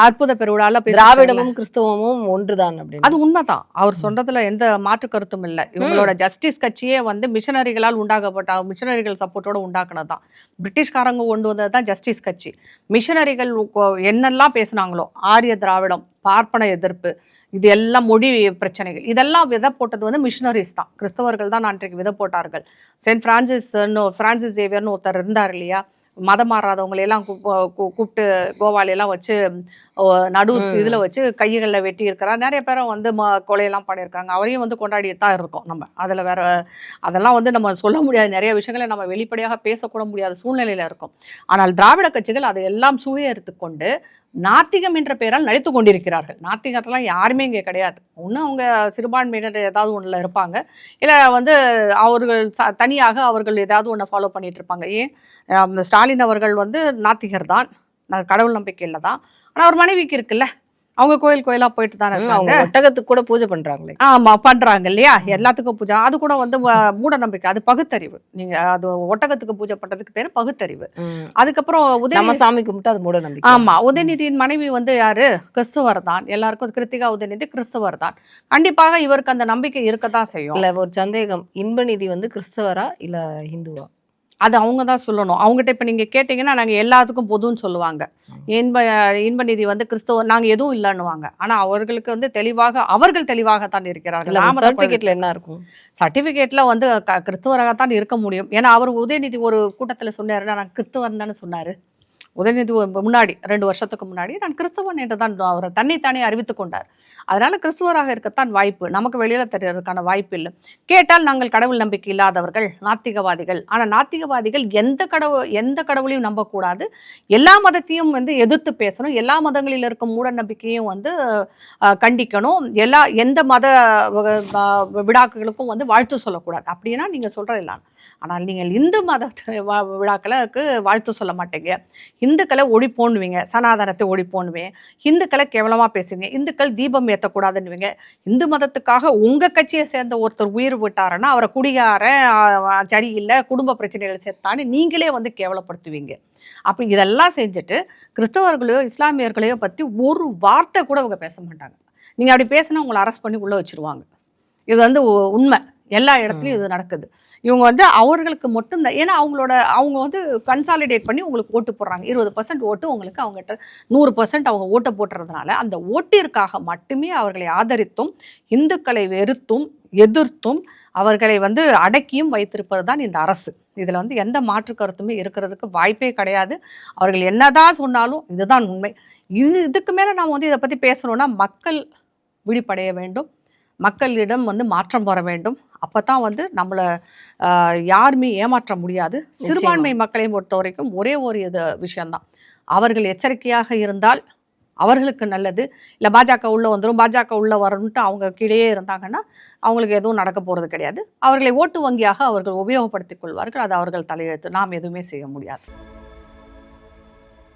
அற்புத பெருவிழால திராவிடமும் கிறிஸ்தவமும் ஒன்றுதான் அப்படின்னு. அது உண்மைதான், அவர் சொன்னதுல எந்த மாற்று கருத்தும் இல்லை. இவங்களோட ஜஸ்டிஸ் கட்சியே வந்து மிஷனரிகளால் உண்டாக்கப்பட்ட, மிஷனரிகள் சப்போர்ட்டோட உண்டாக்குனதுதான். பிரிட்டிஷ்காரங்க கொண்டு வந்ததுதான் ஜஸ்டிஸ் கட்சி. மிஷனரிகள் என்னெல்லாம் பேசினாங்களோ, ஆரிய திராவிடம், பார்ப்பன எதிர்ப்பு, இது எல்லாம் மொழி பிரச்சனைகள், இதெல்லாம் விதை போட்டது வந்து மிஷனரிஸ் தான், கிறிஸ்தவர்கள் தான் அன்றைக்கு விதை போட்டார்கள். செயின்ட் பிரான்சிஸ் சேவியர்னு ஒருத்தர் இருந்தார் இல்லையா, மதம் மாறாதவங்களையெல்லாம் கூப்பிட்டு கோவாலையெல்லாம் வச்சு நடு இதில் வச்சு கைகளில் வெட்டி இருக்கிறார். நிறைய பேரை வந்து கொலையெல்லாம் பண்ணியிருக்காங்க. அவரையும் வந்து கொண்டாடிட்டு தான் இருக்கோம் நம்ம. அதில் வேற அதெல்லாம் வந்து நம்ம சொல்ல முடியாது, நிறைய விஷயங்களை நம்ம வெளிப்படையாக பேசக்கூட முடியாத சூழ்நிலையில் இருக்கும். ஆனால் திராவிட கட்சிகள் அதை எல்லாம் சுயரித்து கொண்டு நாத்திகம் என்ற பெயரால் நடித்து கொண்டிருக்கிறார்கள். நாத்திகத்தெல்லாம் யாருமே இங்கே கிடையாது. ஒன்று அவங்க சிறுபான்மையினர் ஏதாவது ஒன்றில் இருப்பாங்க, இல்லை வந்து அவர்கள் தனியாக அவர்கள் ஏதாவது ஒன்றை ஃபாலோ பண்ணிட்டு இருப்பாங்க. ஏன் ஸ்டாலின் அவர்கள் வந்து நாத்திகர் தான், கடவுள் நம்பிக்கையில் தான். ஆனால் அவர் மனைவிக்கு இருக்குல்ல, அவங்க கோயிலா போயிட்டு தானே இருக்காங்க, ஒட்டகத்துக்கு கூட பூஜை பண்றாங்களே. ஆமா பண்றாங்க இல்லையா, எல்லாத்துக்கும் பூஜை. அது கூட வந்து மூட நம்பிக்கை, அது பகுத்தறிவு. நீங்க அது ஒட்டகத்துக்கு பூஜை பண்றதுக்கு பேரு பகுத்தறிவு. அதுக்கப்புறம் நம்ம சாமி கும்பிட்டு அது மூட நம்பிக்கை. ஆமா, உதயநிதியின் மனைவி வந்து யாரு, கிறிஸ்தவர் தான். எல்லாருக்கும் கிருத்திகா உதயநிதி கிறிஸ்தவர் தான். கண்டிப்பாக இவருக்கு அந்த நம்பிக்கை இருக்கத்தான் செய்யும். இல்ல ஒரு சந்தேகம், இன்பநிதி வந்து கிறிஸ்தவரா இல்ல ஹிந்துவா? அது அவங்க தான் சொல்லணும். அவங்ககிட்ட இப்போ நீங்கள் கேட்டிங்கன்னா நாங்கள் எல்லாத்துக்கும் பொதுன்னு சொல்லுவாங்க. இன்பநிதி வந்து கிறிஸ்தவ, நாங்கள் எதுவும் இல்லைன்னுவாங்க. ஆனால் அவர்களுக்கு வந்து அவர்கள் தெளிவாகத்தான் இருக்கிறார்கள். சர்டிஃபிகேட்ல என்ன இருக்கும்? சர்டிஃபிகேட்ல வந்து கிறிஸ்தவராகத்தான் இருக்க முடியும். ஏன்னா அவர் உதயநிதி ஒரு கூட்டத்தில் சொன்னாருன்னா, நான் கிறிஸ்தவன் தானே சொன்னார். உதயநிதி முன்னாடி 2 வருஷத்துக்கு முன்னாடி நான் கிறிஸ்தவன் என்று தான் அவர் தன்னைத்தானே அறிவித்துக் கொண்டார். அதனால கிறிஸ்துவராக இருக்கத்தான் வாய்ப்பு, நமக்கு வெளியில தெரியறதுக்கான வாய்ப்பு இல்லை. கேட்டால் நாங்கள் கடவுள் நம்பிக்கை இல்லாதவர்கள், நாத்திகவாதிகள். ஆனால் நாத்திகவாதிகள் எந்த கடவுளையும் நம்பக்கூடாது, எல்லா மதத்தையும் வந்து எதிர்த்து பேசணும், எல்லா மதங்களில் இருக்கும் மூட நம்பிக்கையும் வந்து கண்டிக்கணும், எந்த மத விழாக்களுக்கும் வந்து வாழ்த்து சொல்லக்கூடாது. அப்படின்னா நீங்க சொல்றது இல்லை. ஆனால் நீங்கள் இந்து மத விழாக்களுக்கு வாழ்த்து சொல்ல மாட்டீங்க, இந்துக்களை ஒழிப்போன்னுவீங்க, சனாதனத்தை ஒழிப்போன்னுவீங்க, இந்துக்களை கேவலமாக பேசுவீங்க, இந்துக்கள் தீபம் ஏற்றக்கூடாதுன்னுவீங்க. இந்து மதத்துக்காக உங்கள் கட்சியை சேர்ந்த ஒருத்தர் உயிர் விட்டாருன்னா அவரை குடிகார சரியில்லை, குடும்ப பிரச்சனைகளை சேர்த்தான்னு நீங்களே வந்து கேவலப்படுத்துவீங்க. அப்படி இதெல்லாம் செஞ்சுட்டு கிறிஸ்தவர்களையோ இஸ்லாமியர்களையோ பற்றி ஒரு வார்த்தை கூட அவங்க பேச மாட்டாங்க. நீங்கள் அப்படி பேசினா உங்களை அரெஸ்ட் பண்ணி உள்ளே வச்சுருவாங்க. இது வந்து உண்மை, எல்லா இடத்துலையும் இது நடக்குது. இவங்க வந்து அவர்களுக்கு மட்டும்தான், ஏன்னா அவங்க வந்து கன்சாலிடேட் பண்ணி உங்களுக்கு ஓட்டு போடுறாங்க. 20% ஓட்டு உங்களுக்கு அவங்ககிட்ட 100% அவங்க ஓட்டை போட்டுறதுனால அந்த ஓட்டிற்காக மட்டுமே அவர்களை ஆதரித்தும் இந்துக்களை வெறுத்தும் எதிர்த்தும் அவர்களை வந்து அடக்கியும் வைத்திருப்பது தான் இந்த அரசு. இதில் வந்து எந்த மாற்று கருத்துமே இருக்கிறதுக்கு வாய்ப்பே கிடையாது. அவர்கள் என்னதான் சொன்னாலும் இதுதான் உண்மை. இதுக்கு மேலே நாம் வந்து இதை பற்றி பேசணும்னா மக்கள் விழிப்படைய வேண்டும், மக்களிடம் வந்து மாற்றம் வர வேண்டும். அப்போ தான் வந்து நம்மளை யாருமே ஏமாற்ற முடியாது. சிறுபான்மை மக்களை பொறுத்த வரைக்கும் ஒரே ஒரு விஷயம்தான், அவர்கள் எச்சரிக்கையாக இருந்தால் அவர்களுக்கு நல்லது. இல்லை பாஜக உள்ளே வந்துடும், பாஜக உள்ளே வரணுன்ட்டு அவங்க கீழே இருந்தாங்கன்னா அவங்களுக்கு எதுவும் நடக்க போகிறது கிடையாது. அவர்களை ஓட்டு வங்கியாக அவர்கள் உபயோகப்படுத்திக் கொள்வார்கள். அது அவர்கள் தலையெழுத்து, நாம் எதுவுமே செய்ய முடியாது.